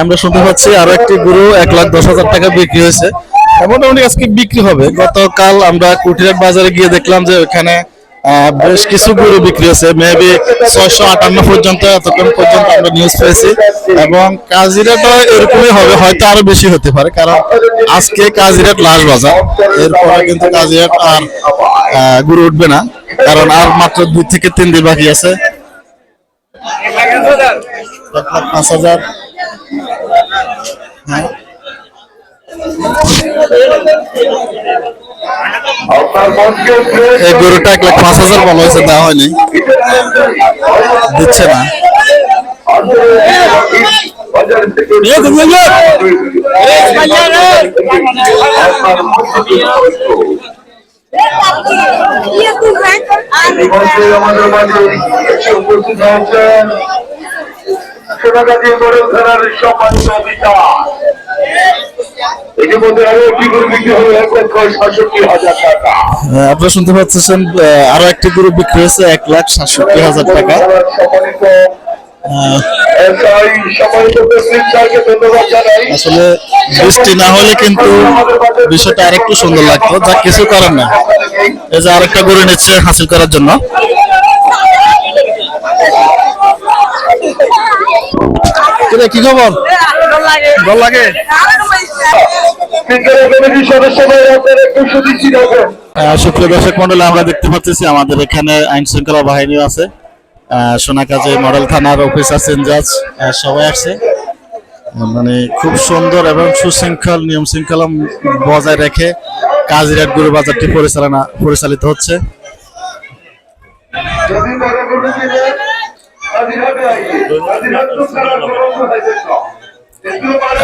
আমরা শুনতে পাচ্ছি আরো একটি গরু 1,10,000 টাকা বিক্রি হয়েছে। মোটামুটি আজকে বিক্রি হবে। গতকাল আমরা কুটিরাট বাজারে গিয়ে দেখলাম যে ওখানে বেশ কিছু গরু বিক্রি হয়েছে, মেবি 658 পর্যন্ত, এতক্ষণ পর্যন্ত আমরা নিউজ পেয়েছি। এবং কাজিরাটও এরকমই হবে, হয়তো আরো বেশি হতে পারে, কারণ আজকে কাজিরাট লাস্ট বাজার। এরপরে কিন্তু কাজিরাট আর গরু উঠবে না, কারণ আর মাত্র 2 থেকে 3 দিন বাকি আছে। 1,05,000। এই গরুটা 1,05,000 বলা হয়েছে, দেওয়া হয়নি, দিচ্ছে না। আমাদের মাঝে উপস্থিত হচ্ছেন সোনাগাজী মডেল থানার সম্মানিত অফিসার। ইতিমধ্যে আরো একটি গরু বিক্রি হলো 1,67,000 টাকা। আপনারা শুনতে পাচ্ছেন আরো একটি গরু বিক্রি হয়েছে 1,67,000 টাকা। আসলে বৃষ্টি না হলে কিন্তু বিষয়টা আরেকটু সুন্দর লাগতো, যা কিছু করার না। এই যে আরেকটা গরু নিচ্ছে হাসিল করার জন্য। কি খবর? ভালো লাগে। সুপ্রিয় দর্শক মন্ডলী, আমরা দেখতে পাচ্ছি আমাদের এখানে আইন শৃঙ্খলা বাহিনী আছে, সোনাগাজী মডেল থানার অফিসার ইনচার্জ সবাই আসছে। মানে খুব সুন্দর এবং সুশৃঙ্খল নিয়ম শৃঙ্খলা বজায় রেখে কাজিরাট গরু বাজারটি পরিচালিত হচ্ছে।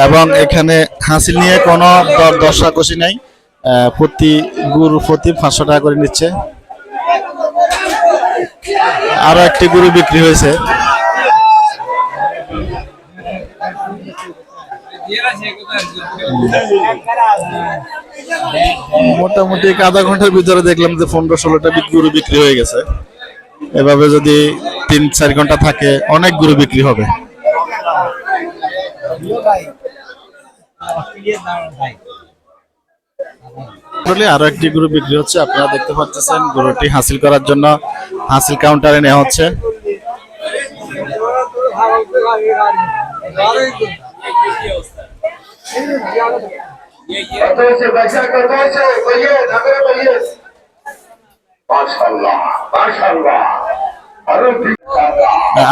এবং এখানে হাসিল নিয়ে কোনো দর কষি নাই, প্রতি গরু প্রতি 500 টাকা করে নিচ্ছে। আরো একটি গরু বিক্রি হয়েছে। মোটামুটি আধা ঘন্টার ভিতরে দেখলাম যে 15-16টা গরু বিক্রি হয়ে গেছে। এভাবে যদি 3-4 ঘন্টা থাকে অনেক গরু বিক্রি হবে। আরো একটি গরু বিক্রি হচ্ছে, আপনারা দেখতে পাচ্ছেন। গরুটি হাসিল করার জন্য হাসিল কাউন্টারে নেওয়া হচ্ছে।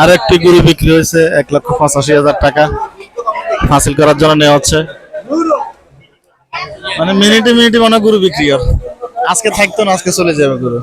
আর একটি গরু বিক্রি হয়েছে 1,85,000 টাকা, হাসিল করার জন্য নেওয়া হচ্ছে। মানে মিনিটে মিনিটে অনেক গরু বিক্রি হয়। আজকে থাকতো না, আজকে চলে যাবে গরু।